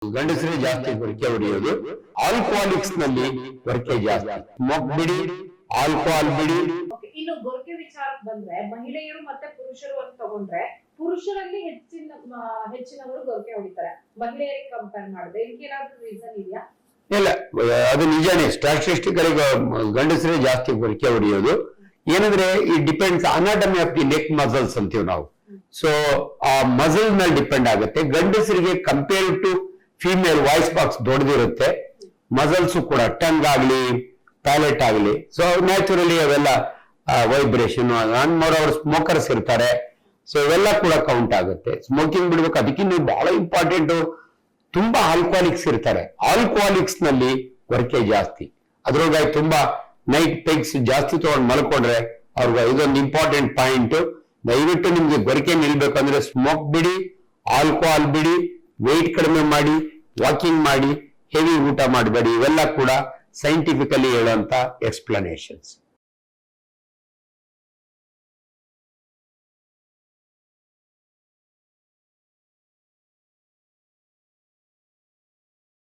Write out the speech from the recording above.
ಗಂಡಸರೇ ಜಾಸ್ತಿ ಗೊರಕೆ ಹೊಡೆಯೋದು. ಆಲ್ಕೋಹಾಲಿಕ್ಸ್ ನಲ್ಲಿ ಗೊರಕೆ ಜಾಸ್ತಿ. ಸ್ಮೋಕ್ ಬಿಡಿ, ಆಲ್ಕೋಹಾಲ್ ಬಿಡಿ. ಇನ್ನು ಗೊರಕೆ ವಿಚಾರಕ್ಕೆ ಬಂದ್ರೆ ಮಹಿಳೆಯರು ಮತ್ತೆ ಪುರುಷರು ಅಂತ ತಗೊಂಡ್ರೆ ಪುರುಷರಲ್ಲಿ ಹೆಚ್ಚಿನವರು ಗೊರಕೆ ಹೊಡಿತಾರೆ ಮಹಿಳೆಯರಿಗೆ ಕಂಪೇರ್ ಮಾಡಿದ್ರೆ. ಇದಕ್ಕೇನಾದ್ರೂ ರೀಸನ್ ಇದೆಯಾ? ಇಲ್ಲ, ಅದು ನಿಜಾನೇ. ಸ್ಟಾಟಿಸ್ಟಿಕಲ್ ಗಂಡಸರೇ ಜಾಸ್ತಿ ಗೊರಕೆ ಹೊಡೆಯೋದು. ಏನಂದ್ರೆ ಈ depends anatomy of the neck muscles ಅಂತೀವಿ ನಾವು. ಸೊ ಆ ಮಸಲ್ ಮೇಲೆ ಡಿಪೆಂಡ್ ಆಗುತ್ತೆ. ಗಂಡಸರಿಗೆ compare to female voice box ದೊಡ್ಡದಿರುತ್ತೆ, ಮಸಲ್ಸ್ ಕೂಡ ಟಂಗ್ ಆಗ್ಲಿ ಪ್ಯಾಲೆಟ್ ಆಗ್ಲಿ. ಸೊ ನ್ಯಾಚುರಲಿ ಅವೆಲ್ಲ ವೈಬ್ರೇಷನ್. ಮೋರ್ ಅವರು ಸ್ಮೋಕರ್ಸ್ ಇರ್ತಾರೆ, ಸೊ ಇವೆಲ್ಲ ಕೂಡ ಕೌಂಟ್ ಆಗುತ್ತೆ. ಸ್ಮೋಕಿಂಗ್ ಬಿಡ್ಬೇಕು. ಅದಕ್ಕಿಂತ ಬಹಳ ಇಂಪಾರ್ಟೆಂಟ್, ತುಂಬಾ ಆಲ್ಕೋಹಾಲಿಕ್ಸ್ ಇರ್ತಾರೆ. ಆಲ್ಕೋಹಾಲಿಕ್ಸ್ ನಲ್ಲಿ ಗೊರಕೆ ಜಾಸ್ತಿ. ಅದ್ರೊಳಗೆ ತುಂಬಾ ನೈಟ್ ಪೆಗ್ಸ್ ಜಾಸ್ತಿ ತಗೊಂಡು ಮಲ್ಕೊಂಡ್ರೆ ಅವ್ರಿಗೆ ಇದೊಂದು ಇಂಪಾರ್ಟೆಂಟ್ ಪಾಯಿಂಟ್. ದಯವಿಟ್ಟು ನಿಮ್ಗೆ ಗೊರಕೆ ನಿಲ್ಬೇಕಂದ್ರೆ ಸ್ಮೋಕ್ ಬಿಡಿ, ಆಲ್ಕೋಹಾಲ್ ಬಿಡಿ, ವೆಯ್ಟ್ ಕಡಿಮೆ ಮಾಡಿ, ವಾಕಿಂಗ್ ಮಾಡಿ, ಹೆವಿ ಊಟ ಮಾಡಬೇಡಿ. ಇವೆಲ್ಲ ಕೂಡ ಸೈಂಟಿಫಿಕಲಿ ಹೇಳುವಂತ ಎಕ್ಸ್ಪ್ಲನೇಷನ್ಸ್.